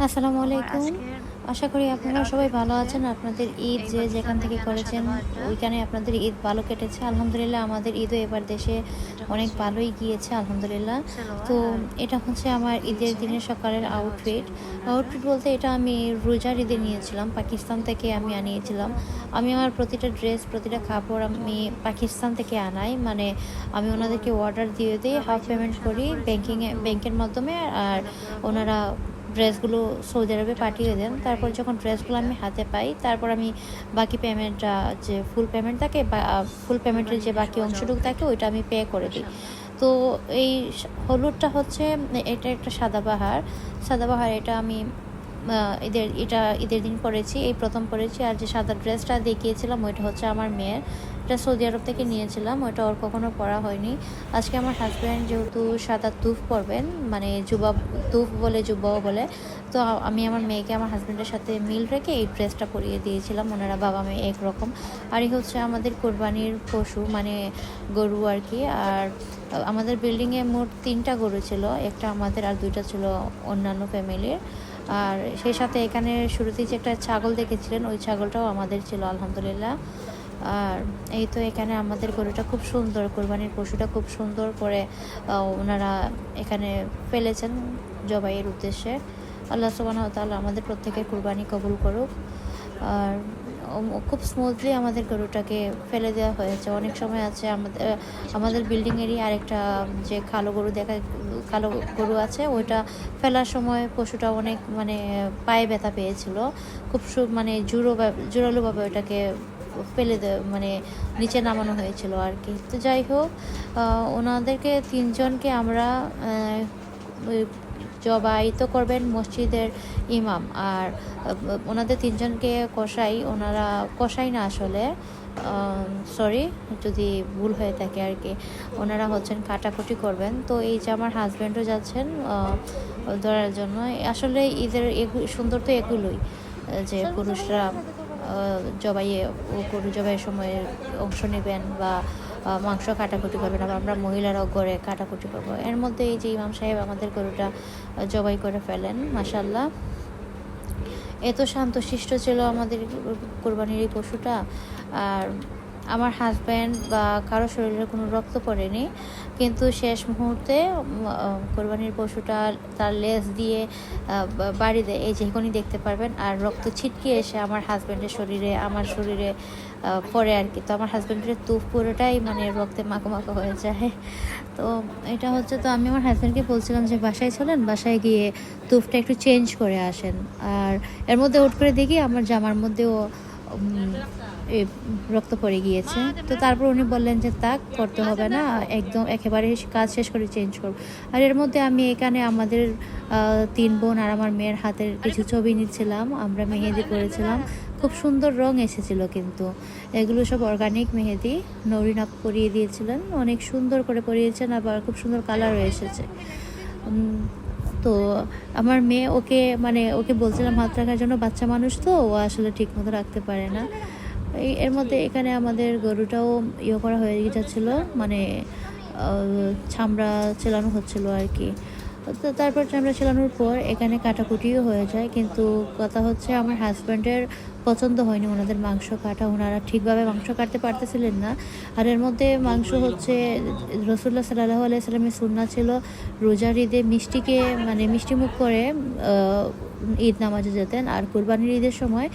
আসসালামু আমার আলাইকুম। আজকের আশা করি যে আপনারা সবাই আপডেট ভালো হচ্ছে আছেন। আপনাদের ঈদ এই যে যেখান পাকিস্তান থেকে থেকে আনা করেছেন, সাদাবাহারটা। ওইখানে আপনাদের ঈদ ভালো কেটেছে। আলহামদুলিল্লাহ আমাদের ঈদও এবার দেশে এটা অনেক হচ্ছে ভালোই গিয়েছে আলহামদুলিল্লাহ। তো সালোয়ার আর এটা হচ্ছে আমার ঈদের নিচে দিনের সকালের এটা হচ্ছে আউটফিট। ওড়নাটা। আউটফিট বলতে এটা আমি রোজার ঈদে নিয়েছিলাম। পাকিস্তান থেকে আমি আনিয়েছিলাম। আমি আমার প্রতিটা ড্রেস, প্রতিটা কাপড় আমি পাকিস্তান থেকে আনাই। মানে আমি ওর ওনাদেরকে অর্ডার দিয়ে দেই, জামাই হাফ যেহেতু পেমেন্ট সাদা করি পড়েছিল তো ব্যাংকের মাধ্যমে। আর কালো পরাবো, ওনারা ড্রেসগুলো সৌদি আরবে জামা পাঠিয়ে দেন। কাপড়ের তারপর এই যখন ড্রেসগুলো এটা আমি হাতে পাই, তারপর আমি বাকি পেমেন্টটা, যে ফুল পেমেন্ট থাকে বা ফুল পেমেন্টের যে কোরবানির বাকি সহজ অংশটুকু আউটফিট থাকে ওইটা আমি পে করে দিই। মাশাআল্লাহ। তো এই হলুদটা হচ্ছে, এটা একটা সাদাবাহার। সাদাবাহার এটা আমি ঈদের দিন পরেছি, এই প্রথম পরেছি। আর যে সাদা ড্রেসটা দেখিয়েছিলাম ওইটা হচ্ছে আমার মেয়ের, এটা সৌদি আরব থেকে নিয়েছিলাম, ওইটা ওর কখনো পরা হয়নি। আজকে আমার হাজব্যান্ড যেহেতু সাদা তুফ পরবেন, মানে জুবা, তুফ বলে জুব্বাও বলে, তো আমি আমার মেয়েকে আমার হাজব্যান্ডের সাথে মিল রেখে এই ড্রেসটা পরিয়ে দিয়েছিলাম। ওনারা বাবা মেয়ে একরকম। আর এই হচ্ছে আমাদের কোরবানির পশু, মানে গরু আর কি। আর আমাদের বিল্ডিংয়ে মোট 3টা গরু ছিল, একটা আমাদের আর 2টা ছিল অন্যান্য ফ্যামিলির। আর সেই সাথে এখানে শুরুতেই যে একটা ছাগল দেখেছিলেন, ওই ছাগলটাও আমাদের ছিল আলহামদুলিল্লাহ। আর এই তো এখানে আমাদের গরুটা খুব সুন্দর, কোরবানির পশুটা খুব সুন্দর করে ওনারা এখানে ফেলেছেন জবাইয়ের উদ্দেশ্যে। আল্লাহ সুবহানাহু ওয়া তাআলা আমাদের প্রত্যেকের কোরবানি কবুল করুক। আর খুব স্মুথলি আমাদের গরুটাকে ফেলে দেওয়া হয়েছে। অনেক সময় আছে আমাদের বিল্ডিংয়েরই আরেকটা যে কালো গরু আছে, ওইটা ফেলার সময় পশুটা অনেক মানে পায়ে ব্যথা পেয়েছিল। খুব মানে জোরালোভাবে ওটাকে ফেলে মানে নিচে নামানো হয়েছিল আর কি। তো যাই হোক, ওনাদেরকে 3জনকে আমরা জবাই তো করবেন মসজিদের ইমাম। আর ওনাদের 3জনকে ওনারা কসাই না আসলে, সরি যদি ভুল হয়ে থাকে আর কি, ওনারা হচ্ছেন কাটাকুটি করবেন। তো এই যে আমার হাজব্যান্ডও যাচ্ছেন ধরার জন্য। আসলে ঈদের সুন্দর তো এগুলোই, যে পুরুষরা গরু জবাইয়ের সময় অংশ নেবেন বা মাংস কাটাকুটি করবেন। আবার আমরা মহিলারাও গড়ে কাটাকুটি করবো। এর মধ্যে এই যে ইমাম সাহেব আমাদের গরুটা জবাই করে ফেলেন মাশাআল্লাহ। এত শান্তশিষ্ট ছিল আমাদের কোরবানির এই পশুটা। আর আমার হাজব্যান্ড বা কারো শরীরে কোনো রক্ত পড়েনি, কিন্তু শেষ মুহূর্তে কোরবানির পশুটা তার লেজ দিয়ে বাড়ি দেয়, এই যে এখনই দেখতে পারবেন। আর রক্ত ছিটকে এসে আমার হাজব্যান্ডের শরীরে, আমার শরীরে পড়ে আর কি। তো আমার হাজব্যান্ডের তুফ পুরোটাই মানে রক্তে মাখো মাখো হয়ে যায়। তো এটা হচ্ছে, তো আমি আমার হাজব্যান্ডকে বলছিলাম যে বাসায় চলেন, বাসায় গিয়ে তুফটা একটু চেঞ্জ করে আসেন। আর এর মধ্যে হুট করে দেখি আমার জামার মধ্যেও রক্ত পড়ে গিয়েছে। তো তারপর উনি বললেন যে তাক করতে হবে না, একদম একেবারে কাজ শেষ করে চেঞ্জ করব। আর এর মধ্যে আমি এখানে আমাদের 3 বোন আর আমার মেয়ের হাতের কিছু ছবি নিচ্ছিলাম, আমরা মেহেদি করেছিলাম। খুব সুন্দর রং এসেছিল, কিন্তু এগুলো সব অর্গানিক মেহেদি। নরিন আপু পরিয়ে দিয়েছিলেন, অনেক সুন্দর করে পরিয়েছেন, আবার খুব সুন্দর কালারও এসেছে। তো আমার মেয়ে ওকে বলছিলাম হাত রাখার জন্য, বাচ্চা মানুষ তো ও আসলে ঠিক মতো রাখতে পারে না। এর মধ্যে এখানে আমাদের গরুটাও করা হয়ে যাচ্ছিলো, মানে চামড়া চেলানো হচ্ছিলো আর কি। তো তারপর চামড়া চেলানোর পর এখানে কাটাকুটিও হয়ে যায়, কিন্তু কথা হচ্ছে আমার হাজব্যান্ডের পছন্দ হয়নি ওনাদের মাংস কাটা, ওনারা ঠিকভাবে মাংস কাটতে পারতেছিলেন না। আর এর মধ্যে মাংস হচ্ছে রসুল্লাহ সাল্লাল্লাহু আলাইহি সাল্লামের সুন্নাহ ছিল রোজার ঈদে মিষ্টিকে মানে মিষ্টিমুখ করে ঈদ নামাজে যেতেন। আর কোরবানির ঈদের সময়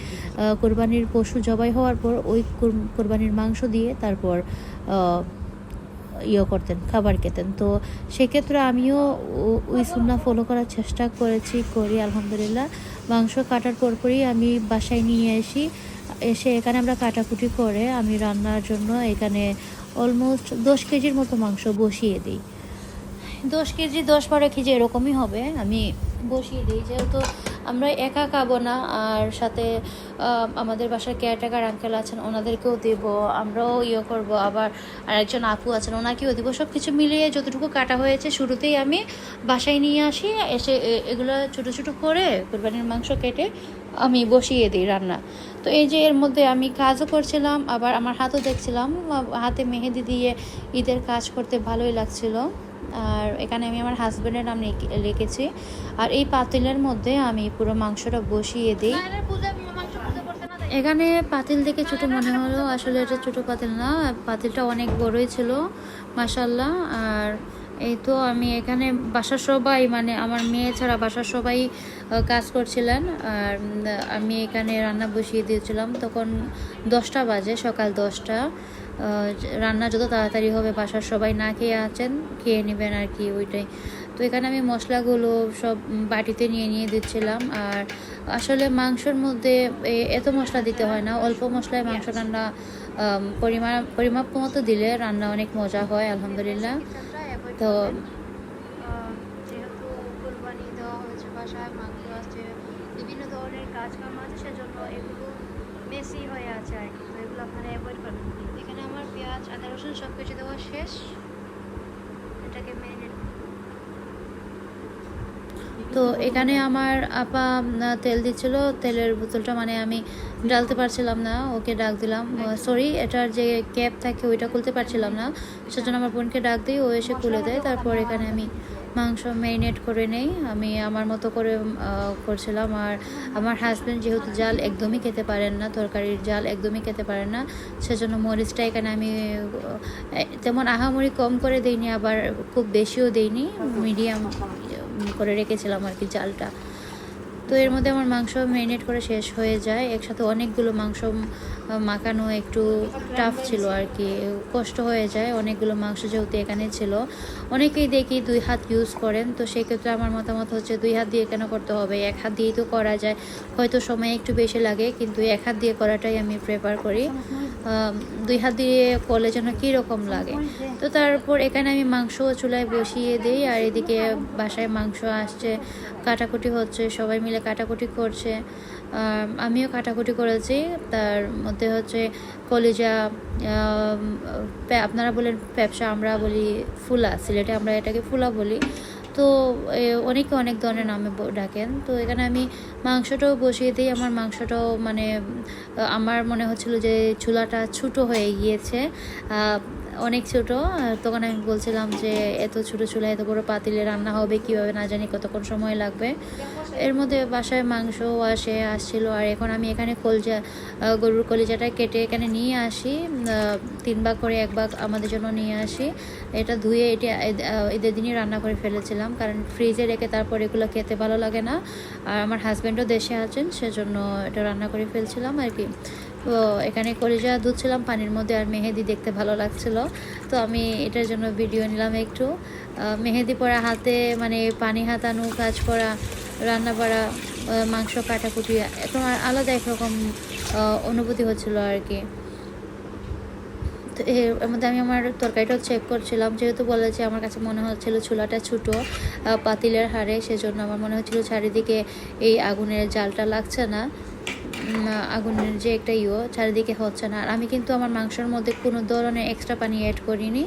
কোরবানির পশু জবাই হওয়ার পর ওই কোরবানির মাংস দিয়ে তারপর করতেন, খাবার খেতেন। তো সেক্ষেত্রে আমিও ওই সুন্নাহ ফলো করার চেষ্টা করি আলহামদুলিল্লাহ। মাংস কাটার পরপরই আমি বাসায় নিয়ে এসে এখানে আমরা কাটাকুটি করে আমি রান্নার জন্য এখানে অলমোস্ট 10 কেজির মতো মাংস বসিয়ে দিই। 10 কেজি 10-12 কেজি এরকমই হবে, আমি বসিয়ে দিই। যেহেতু আমরা একা খাবো না, আর সাথে আমাদের বাসার কেয়ারটেকার আঙ্কেল আছেন, ওনাদেরকেও দেব, আমরাও করব। আবার আরেকজন আপু আছেন, ওনাকেও দেবো। সব কিছু মিলিয়ে যতটুকু কাটা হয়েছে শুরুতেই আমি বাসায় নিয়ে আসি, এসে এগুলো ছোটো ছোটো করে কোরবানির মাংস কেটে আমি বসিয়ে দিই রান্না। তো এই যে এর মধ্যে আমি কাজও করছিলাম, আবার আমার হাতও দেখছিলাম, হাতে মেহেদি দিয়ে ঈদের কাজ করতে ভালোই লাগছিল। আর এখানে আমি আমার হাজব্যান্ডের নাম লিখেছি। আর এই পাতিলের মধ্যে আমি পুরো মাংসটা বসিয়ে দিই। এখানে পাতিল দেখে ছোটো মনে হলো, আসলে এটা ছোটো পাতিল না, পাতিলটা অনেক বড়ই ছিল মাশাল্লাহ। আর এই তো আমি এখানে বাসার সবাই, মানে আমার মেয়ে ছাড়া বাসার সবাই কাজ করছিলেন। আর আমি এখানে রান্না বসিয়ে দিয়েছিলাম। তখন 10টা বাজে, সকাল 10টা। রান্না যত তাড়াতাড়ি হবে, বাসার সবাই না খেয়ে আছেন, খেয়ে নেবেন আর কি, ওইটাই। তো এখানে আমি মশলাগুলো সব বাটিতে নিয়ে দিচ্ছিলাম। আর আসলে মাংসর মধ্যে এত মশলা দিতে হয় না, অল্প মশলায় মাংস রান্না পরিমাপ মতো দিলে রান্না অনেক মজা হয় আলহামদুলিল্লাহ। তো যেহেতু কুরবানি দেওয়া হয়েছে, বাসায় মাংস আছে, বিভিন্ন ধরনের কাজকাম আছে, সেজন্য এগুলো মেসি হয়ে আছে আর কি। তো এগুলো আপনারা অ্যাভয়েড করবেন। এখানে আমার পেঁয়াজ, আদা, রসুন সব কিছু দেওয়া শেষ। এটাকে ম্যারিনেট। তো এখানে আমার আপা তেল দিচ্ছিল, তেলের বোতলটা মানে আমি ডালতে পারছিলাম না, ওকে ডাক দিলাম। সরি, এটার যে ক্যাপ থাকে ওইটা খুলতে পারছিলাম না, সেজন্য আমার বোনকে ডাক দিই, ও এসে খুলে দেয়। তারপর এখানে আমি মাংস ম্যারিনেট করে নেই, আমি আমার মতো করে করছিলাম। আর আমার হাজব্যান্ড যেহেতু জাল একদমই খেতে পারেন না, তরকারির জাল একদমই খেতে পারেন না, সেজন্য মরিচটা এখানে আমি তেমন আহামরি কম করে দিইনি, আবার খুব বেশিও দিইনি, মিডিয়াম করে রেখেছিলাম আর কি জালটা। তো এর মধ্যে আমার মাংস ম্যারিনেট করে শেষ হয়ে যায়। একসাথে অনেকগুলো মাংস মাখানো একটু টাফ ছিল আর কি, কষ্ট হয়ে যায়। অনেকগুলো মাংস যেহেতু এখানে ছিল, অনেকেই দেখি 2 হাত ইউজ করেন, তো সেক্ষেত্রে আমার মতামত হচ্ছে 2 হাত দিয়ে কেন করতে হবে, 1 হাত দিয়েই তো করা যায়। হয়তো সময় একটু বেশি লাগে, কিন্তু 1 হাত দিয়ে করাটাই আমি প্রেফার করি। 2 হাত দিয়ে করলে যেন কীরকম লাগে। তো তারপর এখানে আমি মাংস চুলায় বসিয়ে দিই, আর এদিকে বাসায় মাংস আসছে, কাটাকুটি হচ্ছে, সবাই মিলে কাটাকুটি করছে, আমিও কাটাকুটি করেছি। তার মধ্যে হচ্ছে কলিজা, আপনারা বলেন পেপসা, আমরা বলি ফুলা, সিলেটে আমরা এটাকে ফুলা বলি। তো অনেকে অনেক ধরনের নামে ডাকেন। তো এখানে আমি মাংসটাও বসিয়ে দিই। আমার মাংসটাও মানে আমার মনে হচ্ছিল যে চুলাটা ছোটো হয়ে গিয়েছে, অনেক ছোট। তখন আমি বলছিলাম যে এত ছোট চুলা, এত বড় পাতিলে রান্না হবে কীভাবে, না জানি কতক্ষণ সময় লাগবে। এর মধ্যে বাসায় মাংসও আসছিল। আর এখন আমি এখানে গরুর কলিজাটা কেটে এখানে নিয়ে আসি, 3 ভাগ করে 1 ভাগ আমাদের জন্য নিয়ে আসি। এটা ধুয়ে ঈদের দিনই রান্না করে ফেলেছিলাম, কারণ ফ্রিজে রেখে তারপর এগুলো খেতে ভালো লাগে না। আর আমার হাজব্যান্ডও দেশে আছেন, সেজন্য এটা রান্না করে ফেলছিলাম আর কি। তো এখানে কলিজা ধুচ্ছিলাম পানির মধ্যে, আর মেহেদি দেখতে ভালো লাগছিল, তো আমি এটার জন্য ভিডিও নিলাম একটু। মেহেদি পরা হাতে, মানে পানি হাতানো, কাজ করা, রান্না করা, মাংস কাটাকুটি, এখন আলাদা একরকম অনুভূতি হচ্ছিল আর কি। তো এর মধ্যে আমি আমার তরকারিটাও চেক করছিলাম, যেহেতু বলেছে আমার কাছে মনে হচ্ছিল চুলাটা ছোটো পাতিলের হাড়ে, সেজন্য আমার মনে হচ্ছিল চারিদিকে এই আগুনের জালটা লাগছে না, আগুনের যে একটা চারিদিকে হচ্ছে না। আর আমি কিন্তু আমার মাংসের মধ্যে কোনো ধরনের এক্সট্রা পানি অ্যাড করিনি,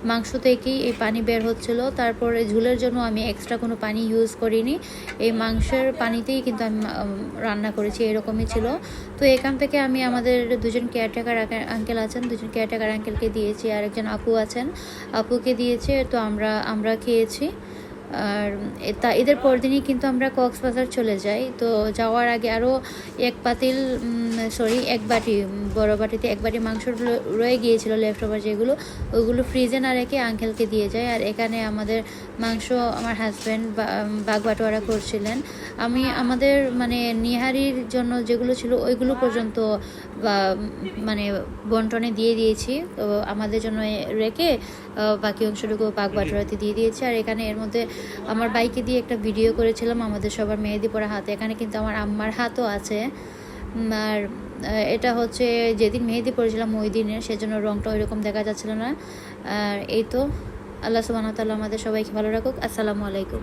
মাংস থেকেই এই পানি বের হচ্ছিল। তারপরে ঝোলের জন্য আমি এক্সট্রা কোনো পানি ইউজ করিনি, এই মাংসের পানিতেই কিন্তু আমি রান্না করেছি, এরকমই ছিল। তো এখান থেকে আমি আমাদের 2জন কেয়ারটেকার আঙ্কেল আছেন, 2জন কেয়ারটেকার আঙ্কেলকে দিয়েছি, আর একজন আপু আছেন, আপুকে দিয়েছে। তো আমরা খেয়েছি। আর ঈদের পর দিনই কিন্তু আমরা কক্সবাজার চলে যাই। তো যাওয়ার আগে আরও 1 বাটি, বড় বাটিতে 1 বাটি মাংস রয়ে গিয়েছিল, লেফট ওভার যেগুলো, ওইগুলো ফ্রিজে না রেখে আঙ্কেলকে দিয়ে যায়। আর এখানে আমাদের মাংস আমার হাজব্যান্ড বাগ বাটোয়ারা করছিলেন। আমি আমাদের মানে নিহারির জন্য যেগুলো ছিল ওইগুলো পর্যন্ত মানে বন্টনে দিয়ে দিয়েছি, আমাদের জন্য রেখে বাকি অংশটুকু বাগ বাটোয়ারাতে দিয়ে দিয়েছি। আর এখানে এর মধ্যে আমার বাইকে দিয়ে একটা ভিডিও করেছিলাম আমাদের সবার মেহেদি পরা হাতে, এখানে কিন্তু আমার আম্মার হাতও আছে। আর এটা হচ্ছে যেদিন মেহেদি পরেছিলাম ওই দিনের, সেজন্য রংটা ওইরকম দেখা যাচ্ছিল না। আর এই তো, আল্লাহ সুবহানাহু ওয়া তাআলা আমাদের সবাইকে ভালো রাখুক। আসসালামু আলাইকুম।